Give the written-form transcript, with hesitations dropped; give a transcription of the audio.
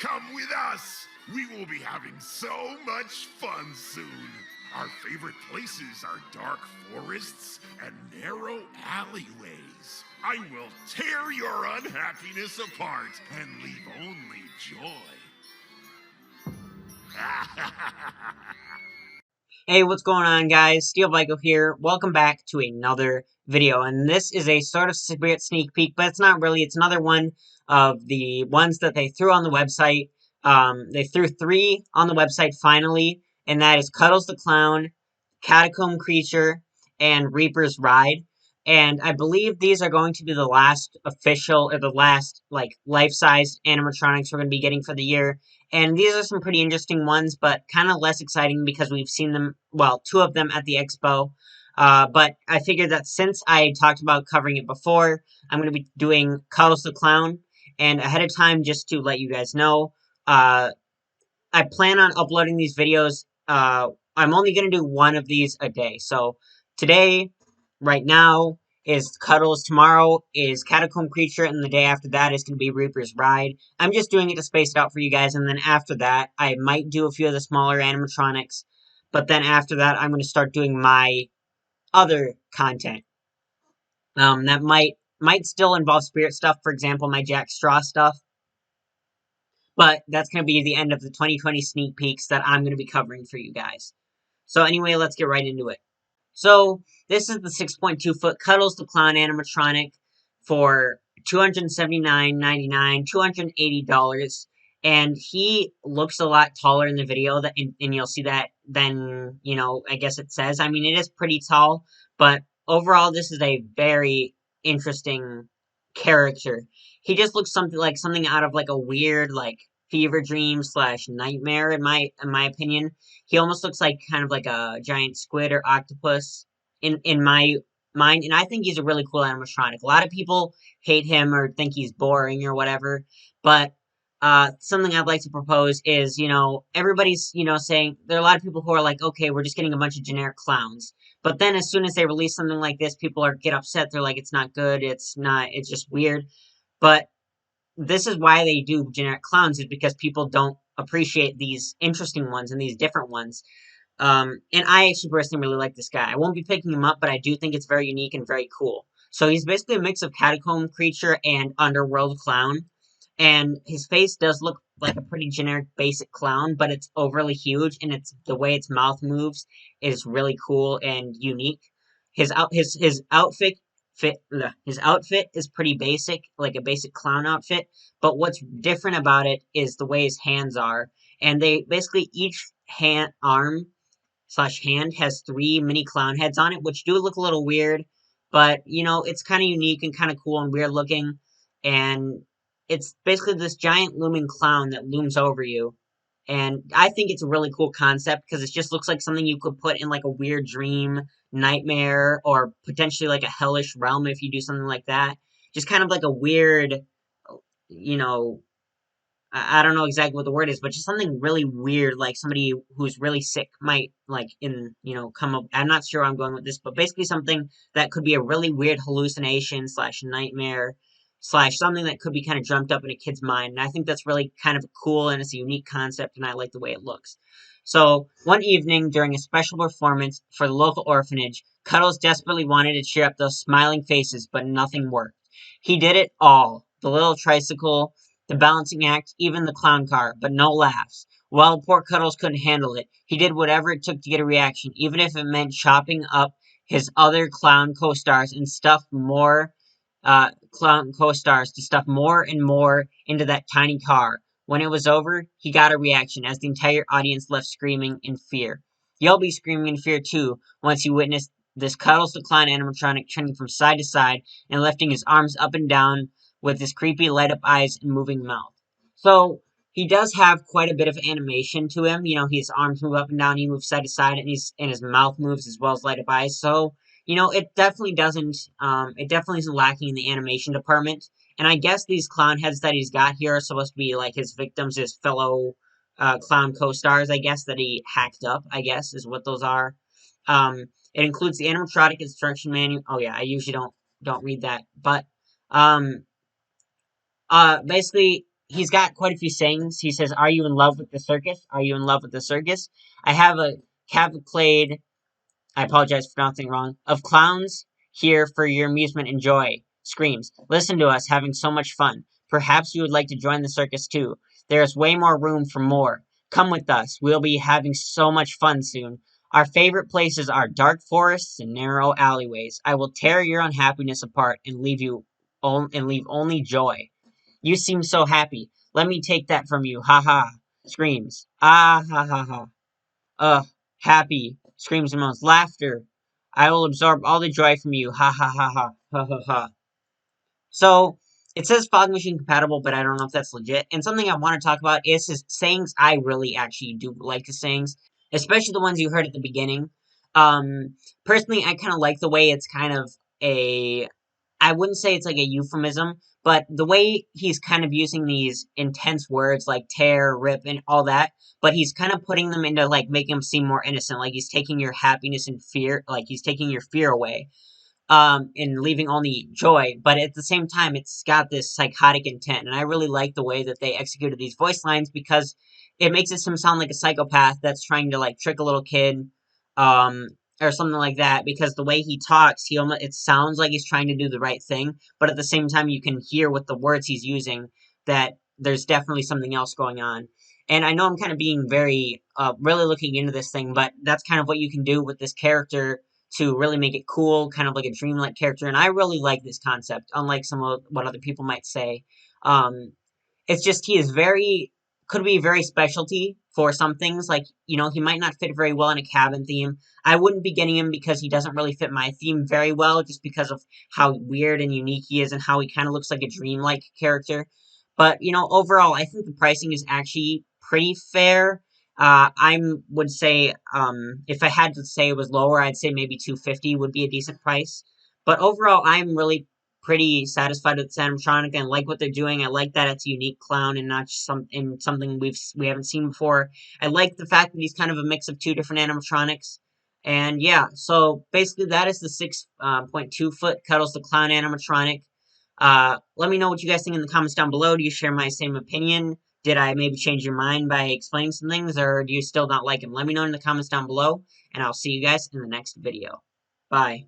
Come with us. We will be having so much fun soon. Our favorite places are dark forests and narrow alleyways. I will tear your unhappiness apart and leave only joy. Hey, what's going on, guys? Steel Vico here. Welcome back to another video, and this is a sort of spirit sneak peek, but it's not really. It's another one of the ones that they threw on the website. They threw 3 on the website finally, and that is Cuddles the Clown, Catacomb Creature, and Reaper's Ride. And I believe these are going to be the last official, or the last, like, life-sized animatronics we're going to be getting for the year. And these are some pretty interesting ones, but kind of less exciting because we've seen them, well, 2 of them at the expo. But I figured that since I talked about covering it before, I'm going to be doing Cuddles the Clown. And ahead of time, just to let you guys know, uh, I plan on uploading these videos. I'm only going to do one of these a day. So today, right now, is Cuddles. Tomorrow is Catacomb Creature, and the day after that is going to be Reaper's Ride. I'm just doing it to space it out for you guys, and then after that, I might do a few of the smaller animatronics. But then after that, I'm going to start doing my other content. That might still involve spirit stuff. For example, my Jack Straw stuff. But that's going to be the end of the 2020 sneak peeks that I'm going to be covering for you guys. So anyway, let's get right into it. So this is the 6.2-foot Cuddles the Clown animatronic for $279.99, $280, and he looks a lot taller in the video. And you'll see that then, I guess it says. I mean, it is pretty tall, but overall, this is a very interesting character. He just looks something out of like a weird like fever dream slash nightmare in my opinion. He almost looks like kind of like a giant squid or octopus in my mind, and I think he's a really cool animatronic. A lot of people hate him or think he's boring or whatever, but something I'd like to propose is, everybody's, saying there are a lot of people who are like, okay, we're just getting a bunch of generic clowns. But then as soon as they release something like this, people get upset. They're like, it's not good. It's just weird. But this is why they do generic clowns, is because people don't appreciate these interesting ones and these different ones. And I actually personally really like this guy. I won't be picking him up, but I do think it's very unique and very cool. So he's basically a mix of Catacomb Creature and Underworld Clown. And his face does look like a pretty generic basic clown, but it's overly huge, and it's the way its mouth moves is really cool and unique. His outfit his outfit is pretty basic, like a basic clown outfit, but what's different about it is the way his hands are. And they basically each arm slash hand has 3 mini clown heads on it, which do look a little weird, but it's kind of unique and kind of cool and weird looking. And it's basically this giant looming clown that looms over you. And I think it's a really cool concept because it just looks like something you could put in like a weird dream, nightmare, or potentially like a hellish realm if you do something like that. Just kind of like a weird, you know, I don't know exactly what the word is, but just something really weird, like somebody who's really sick might come up. I'm not sure where I'm going with this, but basically something that could be a really weird hallucination slash nightmare slash something that could be kind of dreamt up in a kid's mind. And I think that's really kind of cool, and it's a unique concept, and I like the way it looks. So one evening during a special performance for the local orphanage, Cuddles desperately wanted to cheer up those smiling faces, but nothing worked. He did it all. The little tricycle, the balancing act, even the clown car, but no laughs. Well, poor Cuddles couldn't handle it. He did whatever it took to get a reaction, even if it meant chopping up his other clown co-stars and stuff more clown co-stars to stuff more and more into that tiny car. When it was over, he got a reaction as the entire audience left screaming in fear. You'll be screaming in fear too once you witness this Cuddles the Clown animatronic turning from side to side and lifting his arms up and down with his creepy light up eyes and moving mouth. So he does have quite a bit of animation to him. His arms move up and down, he moves side to side, and his mouth moves as well as light up eyes. So it definitely doesn't. It definitely isn't lacking in the animation department. And I guess these clown heads that he's got here are supposed to be like his victims, his fellow clown co-stars. I guess that he hacked up. I guess is what those are. It includes the animatronic instruction manual. Oh yeah, I usually don't read that, but basically, he's got quite a few sayings. He says, "Are you in love with the circus? Are you in love with the circus? I have a cavalcade, I apologize for pronouncing wrong, of clowns here for your amusement and joy." Screams, "Listen to us having so much fun. Perhaps you would like to join the circus too. There is way more room for more. Come with us. We'll be having so much fun soon. Our favorite places are dark forests and narrow alleyways. I will tear your unhappiness apart and leave only joy. You seem so happy. Let me take that from you. Ha ha." Screams. Ah ha ha ha. Ugh, happy, screams and moans, laughter. I will absorb all the joy from you. Ha ha ha ha. Ha ha ha. So, it says fog machine compatible, but I don't know if that's legit. And something I want to talk about is his sayings. I really actually do like his sayings, especially the ones you heard at the beginning. Personally, I kind of like the way it's kind of a, I wouldn't say it's like a euphemism, but the way he's kind of using these intense words like tear, rip, and all that, but he's kind of putting them into like making them seem more innocent, like he's taking your happiness and fear, like he's taking your fear away, and leaving only joy. But at the same time, it's got this psychotic intent, and I really like the way that they executed these voice lines because it makes him sound like a psychopath that's trying to like trick a little kid, um, or something like that. Because the way he talks, it sounds like he's trying to do the right thing, but at the same time, you can hear with the words he's using that there's definitely something else going on. And I know I'm kind of being very, really looking into this thing, but that's kind of what you can do with this character to really make it cool, kind of like a dreamlike character. And I really like this concept, unlike some of what other people might say. Um, it's just he is very could be very specialty for some things. Like, he might not fit very well in a cabin theme. I wouldn't be getting him because he doesn't really fit my theme very well, just because of how weird and unique he is and how he kind of looks like a dreamlike character. But overall, I think the pricing is actually pretty fair. I would say, if I had to say it was lower, I'd say maybe 250 would be a decent price. But overall, I'm really pretty satisfied with animatronic and like what they're doing. I like that it's a unique clown and not just something we haven't seen before. I like the fact that he's kind of a mix of two different animatronics. And yeah, so basically that is the 6.2 foot Cuddles the Clown animatronic. Let me know what you guys think in the comments down below. Do you share my same opinion? Did I maybe change your mind by explaining some things, or do you still not like him? Let me know in the comments down below, and I'll see you guys in the next video. Bye.